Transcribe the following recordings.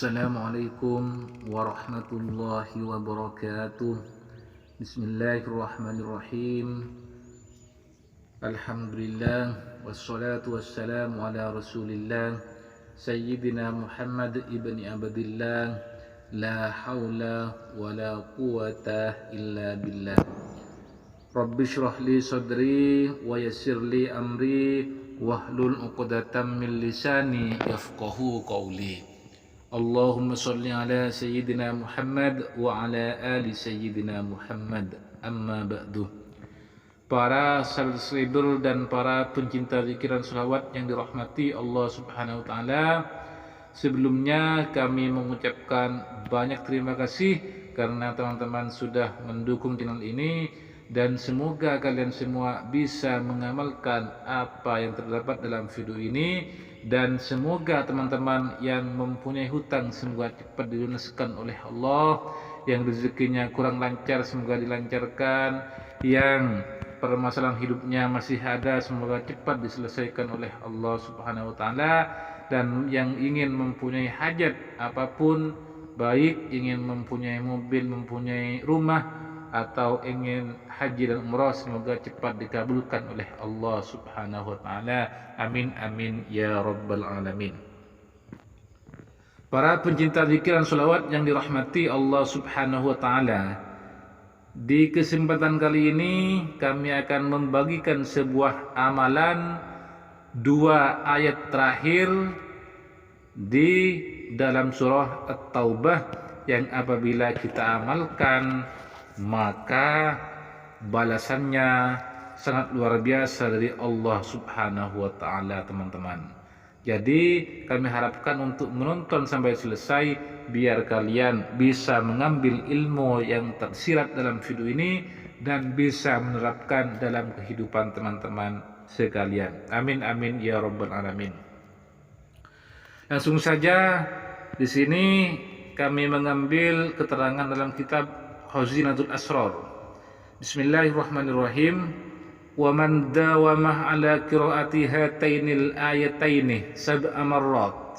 Assalamualaikum warahmatullahi wabarakatuh. Bismillahirrahmanirrahim. Alhamdulillah wassalatu wassalamu ala Rasulillah Sayyidina Muhammad ibni Abdillah. La haula wa la quwata illa billah. Rabbi shrah li sadri wa yassir li amri wahlul 'uqdatam min lisani yafqahu qawli. Allahumma salli ala Sayyidina Muhammad wa ala ali Sayyidina Muhammad. Amma ba'du. Para subscriber dan para pencinta zikiran sholawat yang dirahmati Allah Subhanahu wa taala, sebelumnya kami mengucapkan banyak terima kasih karena teman-teman sudah mendukung channel ini, dan semoga kalian semua bisa mengamalkan apa yang terdapat dalam video ini, dan semoga teman-teman yang mempunyai hutang semoga cepat dilunaskan oleh Allah, yang rezekinya kurang lancar semoga dilancarkan, yang permasalahan hidupnya masih ada semoga cepat diselesaikan oleh Allah Subhanahu wa taala, dan yang ingin mempunyai hajat apapun, baik ingin mempunyai mobil, mempunyai rumah, atau ingin haji dan umrah, semoga cepat dikabulkan oleh Allah Subhanahu wa taala. Amin amin ya rabbal alamin. Para pencinta zikiran sholawat yang dirahmati Allah Subhanahu wa taala, di kesempatan kali ini kami akan membagikan sebuah amalan dua ayat terakhir di dalam surah At-Taubah yang apabila kita amalkan maka balasannya sangat luar biasa dari Allah Subhanahu wa taala, teman-teman. Jadi kami harapkan untuk menonton sampai selesai biar kalian bisa mengambil ilmu yang tersirat dalam video ini dan bisa menerapkan dalam kehidupan teman-teman sekalian. Amin amin ya rabbal alamin. Langsung saja di sini kami mengambil keterangan dalam kitab Khazinatul Asrar. Bismillahirrahmanirrahim. Wa man dawamah ala qiraati hatainil ayataini sab'a marrat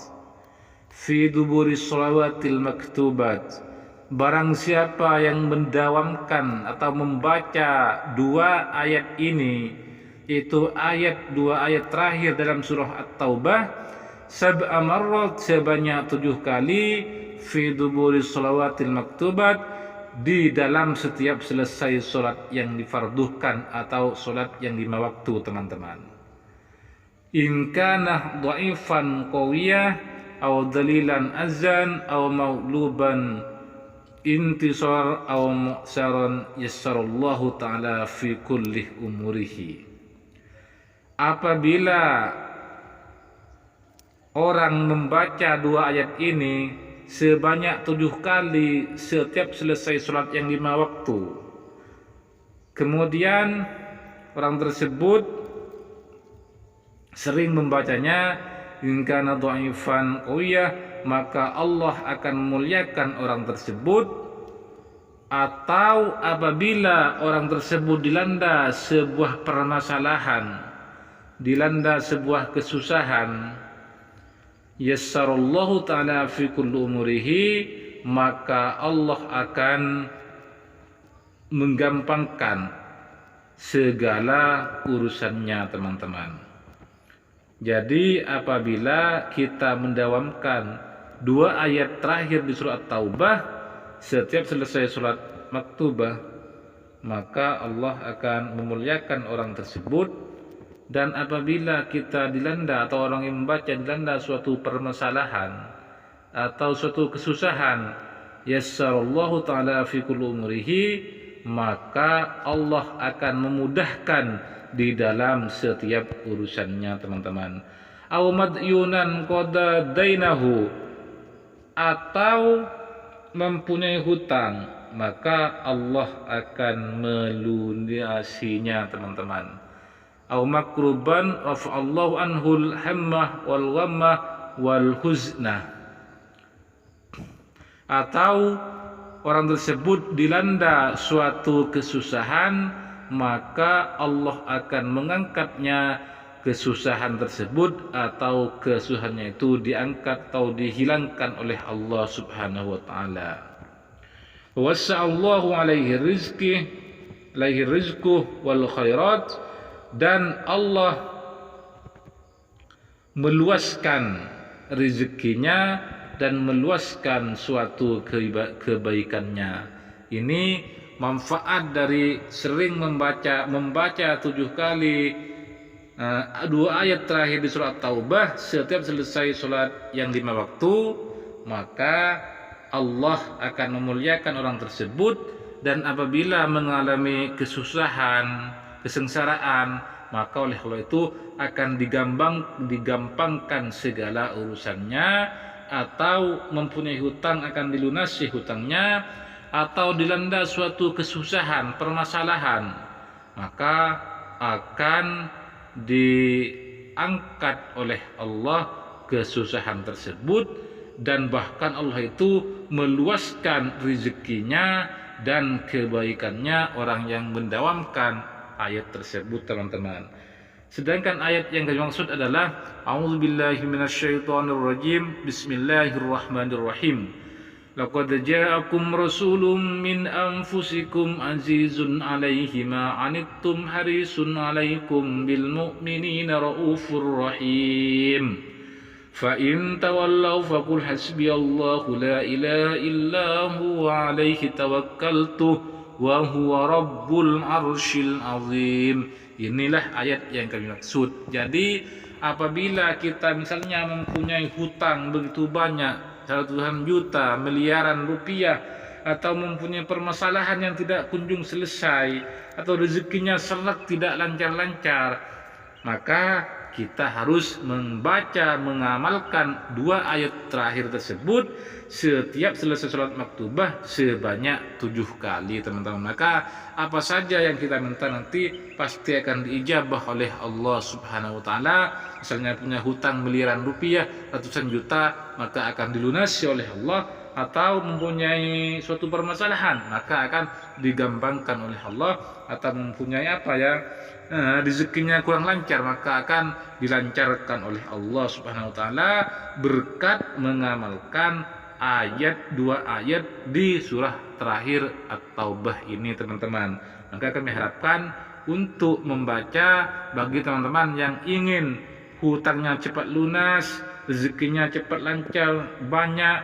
fi duburi shalawatil maktubat. Barang siapa yang mendawamkan atau membaca dua ayat ini, yaitu dua ayat terakhir dalam surah At-Taubah, sab'a marrat, sebanyak 7 kali, fi duburi shalawatil maktubat, di dalam setiap selesai solat yang difarduhkan atau solat yang 5 waktu, teman-teman. In kana dhaifan qawiyah aw dalilan azan aw mauluban intisar aw mu'saran yassarallahu ta'ala fi kulli umurihi. Apabila orang membaca dua ayat ini sebanyak 7 kali setiap selesai sholat yang 5 waktu, kemudian orang tersebut sering membacanya, in kana dhaifan qawiyah, maka Allah akan memuliakan orang tersebut. Atau apabila orang tersebut dilanda sebuah permasalahan, dilanda sebuah kesusahan, yassarallahu ta'ala fi kulli umurihi, maka Allah akan menggampangkan segala urusannya, teman-teman. Jadi apabila kita mendawamkan dua ayat terakhir di surah At-Taubah setiap selesai surat maktubah, maka Allah akan memuliakan orang tersebut. Dan apabila kita dilanda atau orang yang membaca dilanda suatu permasalahan atau suatu kesusahan, yassarallahu ta'ala fi kulli umrihi, maka Allah akan memudahkan di dalam setiap urusannya, teman-teman. Aw madyunan qada dainahu, atau mempunyai hutang, maka Allah akan melunasinya, teman-teman. Au makruban rafa'allahu anhul hammah wal ghammah wal huznah, atau orang tersebut dilanda suatu kesusahan, maka Allah akan mengangkatnya kesusahan tersebut atau kesusahannya itu diangkat atau dihilangkan oleh Allah Subhanahu wa taala. Wassa'allahu alaihi rizqu wal khairat, dan Allah meluaskan rezekinya dan meluaskan suatu kebaikannya. Ini manfaat dari sering membaca 7 kali 2 ayat terakhir di surat Taubah setiap selesai sholat yang 5 waktu, maka Allah akan memuliakan orang tersebut, dan apabila mengalami kesusahan, kesengsaraan, maka oleh Allah itu akan digampangkan segala urusannya, atau mempunyai hutang akan dilunasi hutangnya, atau dilanda suatu kesusahan, permasalahan, maka akan diangkat oleh Allah kesusahan tersebut, dan bahkan Allah itu meluaskan rezekinya dan kebaikannya orang yang mendawamkan ayat tersebut, teman-teman. Sedangkan ayat yang dimaksud adalah A'udzubillahi minasyaitonirrajim, Bismillahirrahmanirrahim. Laqad ja'akum rasulun min anfusikum azizun 'alaihi ma 'anittum harisun 'alaikum bil mu'minina raufur rahim. Fa in tawallaw faqul hasbiyallahu la ilaha illa huwa 'alaihi tawakkaltu wa huwa rabbul arsyil azim. Inilah ayat yang kami maksud. Jadi apabila kita misalnya mempunyai hutang begitu banyak, 100 juta, miliaran rupiah, atau mempunyai permasalahan yang tidak kunjung selesai, atau rezekinya seret tidak lancar-lancar, maka kita harus membaca, mengamalkan 2 ayat terakhir tersebut setiap selesai sholat maktubah sebanyak 7 kali, teman-teman. Maka apa saja yang kita minta nanti pasti akan diijabah oleh Allah Subhanahu wa taala. Misalnya punya hutang miliaran rupiah, ratusan juta, maka akan dilunasi oleh Allah, atau mempunyai suatu permasalahan, maka akan digampangkan oleh Allah, atau mempunyai rezekinya kurang lancar, maka akan dilancarkan oleh Allah Subhanahu wa taala berkat mengamalkan 2 ayat di surah terakhir At-Taubah ini, teman-teman. Maka kami harapkan untuk membaca bagi teman-teman yang ingin hutangnya cepat lunas, rezekinya cepat lancar, banyak,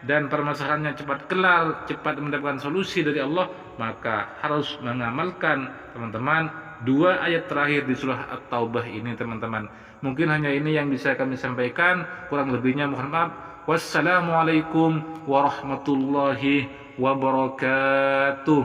dan permasalahannya cepat kelar, cepat mendapatkan solusi dari Allah, maka harus mengamalkan, teman-teman, 2 ayat terakhir di surah At-Taubah ini, teman-teman. Mungkin hanya ini yang bisa kami sampaikan, kurang lebihnya mohon maaf. Wassalamualaikum warahmatullahi wabarakatuh.